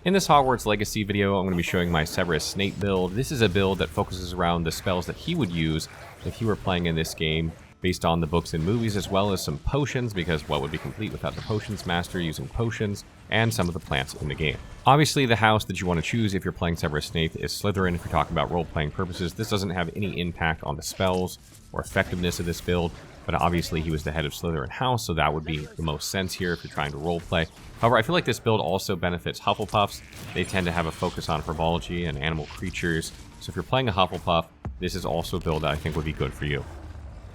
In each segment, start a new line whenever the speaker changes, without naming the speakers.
In this Hogwarts Legacy video, I'm going to be showing my Severus Snape build. This is a build that focuses around the spells that he would use if he were playing in this game, based on the books and movies, as well as some potions, because what would be complete without the potions master using potions, and some of the plants in the game. Obviously, the house that you want to choose if you're playing Severus Snape is Slytherin. If you're talking about role-playing purposes, this doesn't have any impact on the spells or effectiveness of this build, but obviously he was the head of Slytherin house, so that would be the most sense here if you're trying to roleplay. However, I feel like this build also benefits Hufflepuffs. They tend to have a focus on herbology and animal creatures, so if you're playing a Hufflepuff, this is also a build that I think would be good for you.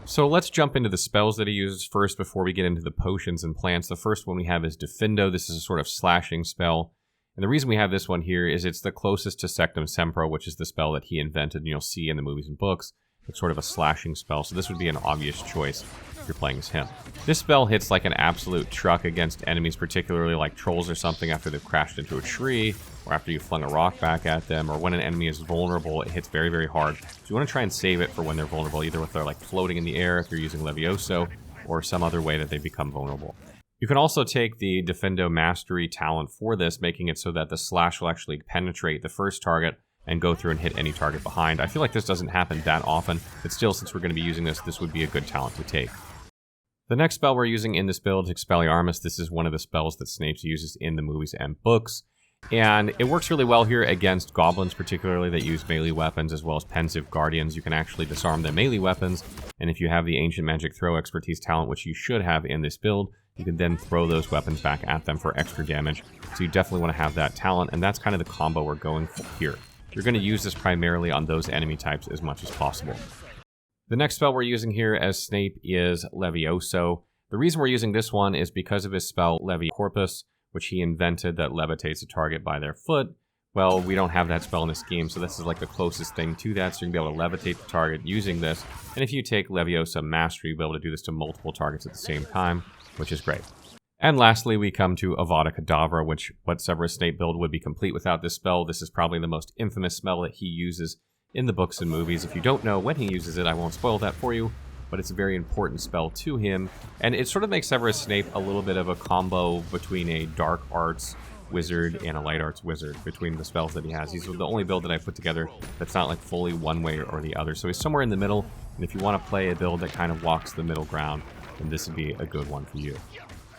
So let's jump into the spells that he uses first before we get into the potions and plants. The first one we have is Defendo. This is a sort of slashing spell. And the reason we have this one here is it's the closest to Sectum Sempra, which is the spell that he invented and you'll see in the movies and books. It's sort of a slashing spell, so this would be an obvious choice if you're playing as him. This spell hits like an absolute truck against enemies, particularly like trolls or something after they've crashed into a tree, or after you flung a rock back at them, or when an enemy is vulnerable, it hits very, very hard. So you want to try and save it for when they're vulnerable, either if they're like floating in the air, if you're using Levioso, or some other way that they become vulnerable. You can also take the Defendo Mastery talent for this, making it so that the slash will actually penetrate the first target and go through and hit any target behind. I feel like this doesn't happen that often, but still, since we're going to be using this, this would be a good talent to take. The next spell we're using in this build is Expelliarmus. This is one of the spells that Snape uses in the movies and books, and it works really well here against goblins, particularly that use melee weapons, as well as pensive guardians. You can actually disarm the melee weapons, and if you have the Ancient Magic Throw Expertise talent, which you should have in this build, you can then throw those weapons back at them for extra damage. So you definitely want to have that talent, and that's kind of the combo we're going for here. You're going to use this primarily on those enemy types as much as possible. The next spell we're using here as Snape is Levioso. The reason we're using this one is because of his spell Levicorpus, which he invented that levitates a target by their foot. Well, we don't have that spell in this game, so this is like the closest thing to that, so you're going to be able to levitate the target using this. And if you take Leviosa Mastery, you'll be able to do this to multiple targets at the same time, which is great. And lastly, we come to Avada Kedavra, which what Severus Snape build would be complete without this spell. This is probably the most infamous spell that he uses in the books and movies. If you don't know when he uses it, I won't spoil that for you, but it's a very important spell to him. And it sort of makes Severus Snape a little bit of a combo between a dark arts wizard and a light arts wizard between the spells that he has. He's the only build that I put together that's not like fully one way or the other. So he's somewhere in the middle, and if you want to play a build that kind of walks the middle ground, then this would be a good one for you.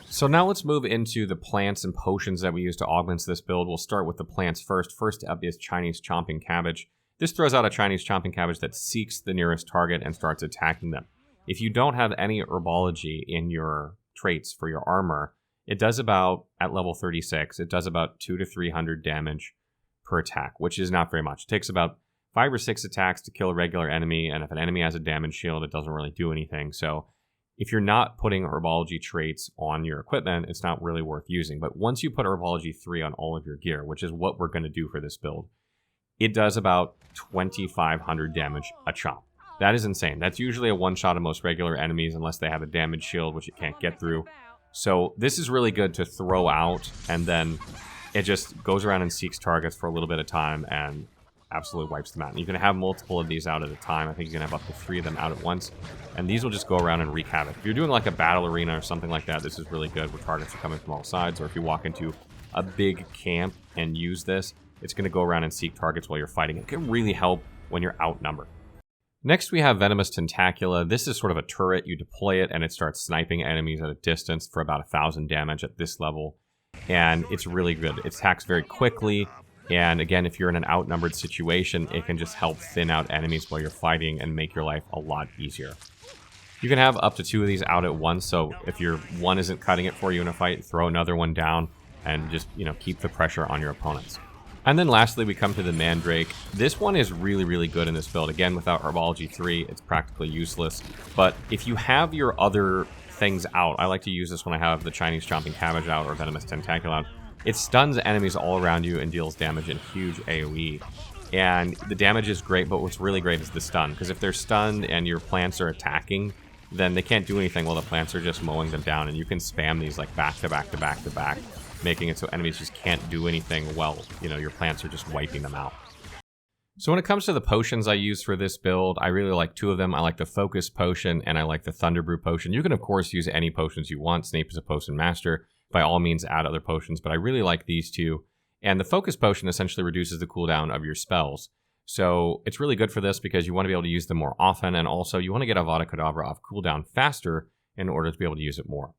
So now let's move into the plants and potions that we use to augment this build. We'll start with the plants first. First up is Chinese Chomping Cabbage. This throws out a Chinese Chomping Cabbage that seeks the nearest target and starts attacking them. If you don't have any herbology in your traits for your armor, it does about, at level 36, it does about 200 to 300 damage per attack, which is not very much. It takes about 5 or 6 attacks to kill a regular enemy, and if an enemy has a damage shield, it doesn't really do anything. So if you're not putting herbology traits on your equipment, it's not really worth using. But once you put herbology 3 on all of your gear, which is what we're going to do for this build, it does about 2,500 damage a chomp. That is insane. That's usually a one-shot of most regular enemies unless they have a damage shield, which it can't get through. So this is really good to throw out, and then it just goes around and seeks targets for a little bit of time and absolutely wipes them out. And you can have multiple of these out at a time. I think you can have up to 3 of them out at once. And these will just go around and wreak havoc. If you're doing like a battle arena or something like that, this is really good where targets are coming from all sides. Or if you walk into a big camp and use this, it's going to go around and seek targets while you're fighting. It can really help when you're outnumbered. Next, we have Venomous Tentacula. This is sort of a turret. You deploy it and it starts sniping enemies at a distance for about 1,000 damage at this level. And it's really good. It attacks very quickly. And again, if you're in an outnumbered situation, it can just help thin out enemies while you're fighting and make your life a lot easier. You can have up to 2 of these out at once, so if your one isn't cutting it for you in a fight, throw another one down and just, keep the pressure on your opponents. And then lastly, we come to the Mandrake. This one is really, really good in this build. Again, without Herbology 3, it's practically useless. But if you have your other things out, I like to use this when I have the Chinese Chomping Cabbage out or Venomous Tentacula out. It stuns enemies all around you and deals damage in huge AoE. And the damage is great, but what's really great is the stun. Because if they're stunned and your plants are attacking, then they can't do anything while the plants are just mowing them down. And you can spam these like back to back to back to back, making it so enemies just can't do anything while, your plants are just wiping them out. So when it comes to the potions I use for this build, I really like 2 of them. I like the Focus Potion and I like the Thunderbrew Potion. You can, of course, use any potions you want. Snape is a potion master. By all means, add other potions, but I really like these 2. And the focus potion essentially reduces the cooldown of your spells. So it's really good for this because you want to be able to use them more often, and also you want to get Avada Kedavra off cooldown faster in order to be able to use it more.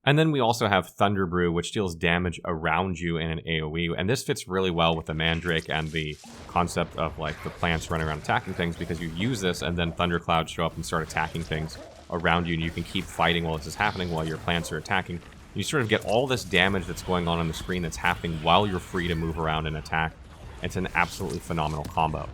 And then we also have Thunder Brew, which deals damage around you in an AoE, and this fits really well with the Mandrake and the concept of like the plants running around attacking things, because you use this and then thunderclouds show up and start attacking things around you, and you can keep fighting while this is happening, while your plants are attacking. You sort of get all this damage that's going on the screen that's happening while you're free to move around and attack. It's an absolutely phenomenal combo.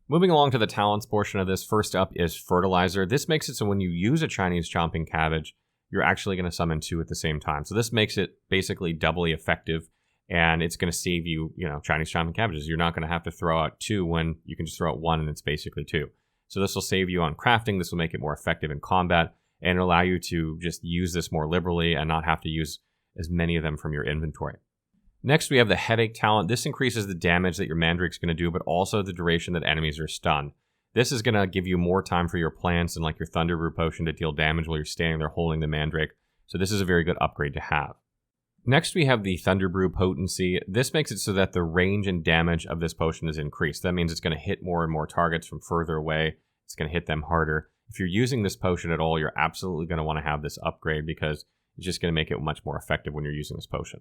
Moving along to the talents portion of this, first up is Fertilizer. This makes it so when you use a Chinese Chomping Cabbage, you're actually going to summon 2 at the same time. So this makes it basically doubly effective, and it's going to save you, Chinese Chomping Cabbages. You're not going to have to throw out 2 when you can just throw out 1 and it's basically 2. So this will save you on crafting. This will make it more effective in combat, and it'll allow you to just use this more liberally and not have to use as many of them from your inventory. Next, we have the Headache talent. This increases the damage that your Mandrake's going to do, but also the duration that enemies are stunned. This is going to give you more time for your plants and like your Thunder Brew potion to deal damage while you're standing there holding the Mandrake. So this is a very good upgrade to have. Next, we have the Thunder Brew potency. This makes it so that the range and damage of this potion is increased. That means it's going to hit more and more targets from further away. It's going to hit them harder. If you're using this potion at all, you're absolutely going to want to have this upgrade because it's just going to make it much more effective when you're using this potion.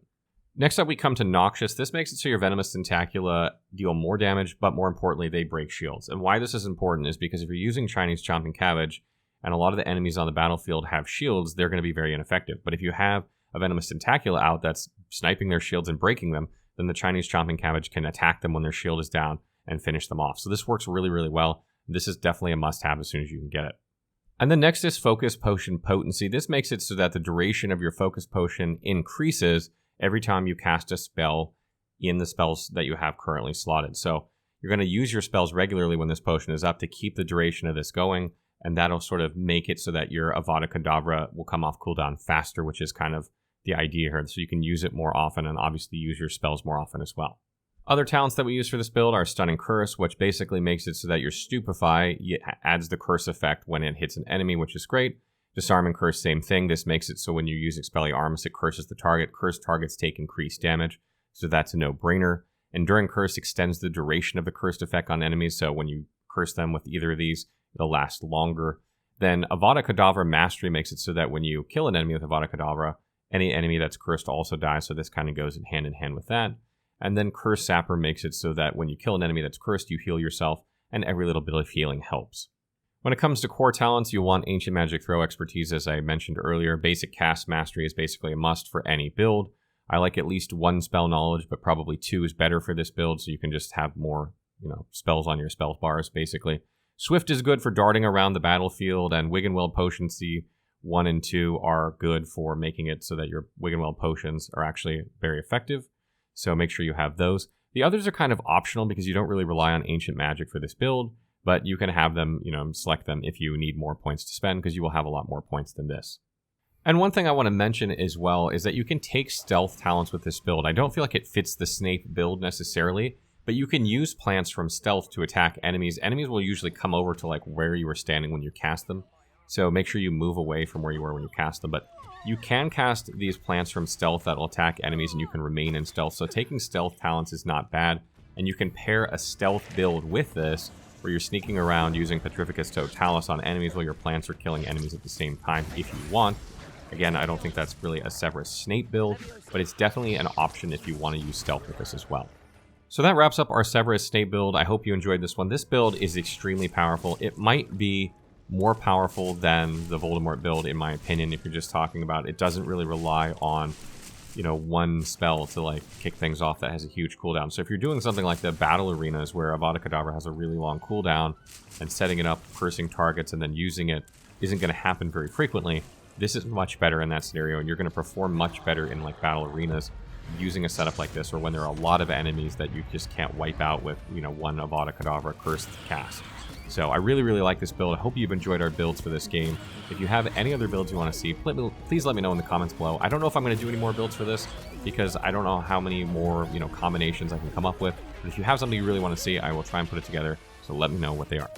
Next up, we come to Noxious. This makes it so your Venomous Tentacula deal more damage, but more importantly, they break shields. And why this is important is because if you're using Chinese Chomping Cabbage, and a lot of the enemies on the battlefield have shields, they're going to be very ineffective. But if you have a Venomous Tentacula out that's sniping their shields and breaking them, then the Chinese Chomping Cabbage can attack them when their shield is down and finish them off. So this works really, really well. This is definitely a must-have as soon as you can get it. And then next is Focus Potion Potency. This makes it so that the duration of your Focus Potion increases every time you cast a spell in the spells that you have currently slotted. So you're going to use your spells regularly when this potion is up to keep the duration of this going, and that'll sort of make it so that your Avada Kedavra will come off cooldown faster, which is kind of the idea here. So you can use it more often and obviously use your spells more often as well. Other talents that we use for this build are Stunning Curse, which basically makes it so that your Stupefy adds the curse effect when it hits an enemy, which is great. Disarm and Curse, same thing. This makes it so when you use Expelliarmus, it curses the target. Cursed targets take increased damage, so that's a no-brainer. Enduring Curse extends the duration of the cursed effect on enemies, so when you curse them with either of these, it'll last longer. Then Avada Kedavra Mastery makes it so that when you kill an enemy with Avada Kedavra, any enemy that's cursed also dies, so this kind of goes in hand with that. And then Curse Sapper makes it so that when you kill an enemy that's cursed, you heal yourself, and every little bit of healing helps. When it comes to core talents, you'll want Ancient Magic Throw expertise, as I mentioned earlier. Basic Cast Mastery is basically a must for any build. I like at least 1 spell knowledge, but probably 2 is better for this build, so you can just have more, spells on your spell bars, basically. Swift is good for darting around the battlefild, and Wiggenweld Potency 1 and 2 are good for making it so that your Wiggenweld potions are actually very effective. So make sure you have those. The others are kind of optional because you don't really rely on Ancient Magic for this build, but you can have them, select them if you need more points to spend, because you will have a lot more points than this. And one thing I want to mention as well is that you can take stealth talents with this build. I don't feel like it fits the Snape build necessarily, but you can use plants from stealth to attack enemies. Enemies will usually come over to like where you were standing when you cast them, so make sure you move away from where you were when you cast them. But you can cast these plants from stealth that will attack enemies, and you can remain in stealth. So taking stealth talents is not bad, and you can pair a stealth build with this, where you're sneaking around using Petrificus Totalis on enemies while your plants are killing enemies at the same time if you want. Again, I don't think that's really a Severus Snape build, but it's definitely an option if you want to use stealth with this as well. So that wraps up our Severus Snape build. I hope you enjoyed this one. This build is extremely powerful. It might be more powerful than the Voldemort build, in my opinion, if you're just talking about it doesn't really rely on one spell to like kick things off that has a huge cooldown. So if you're doing something like the battle arenas where Avada Kedavra has a really long cooldown and setting it up, cursing targets, and then using it isn't going to happen very frequently, this is much better in that scenario, and you're going to perform much better in like battle arenas using a setup like this, or when there are a lot of enemies that you just can't wipe out with one Avada Kedavra cursed cast. So I really, really like this build. I hope you've enjoyed our builds for this game. If you have any other builds you want to see, please let me know in the comments below. I don't know if I'm going to do any more builds for this because I don't know how many more combinations I can come up with. But if you have something you really want to see, I will try and put it together. So let me know what they are.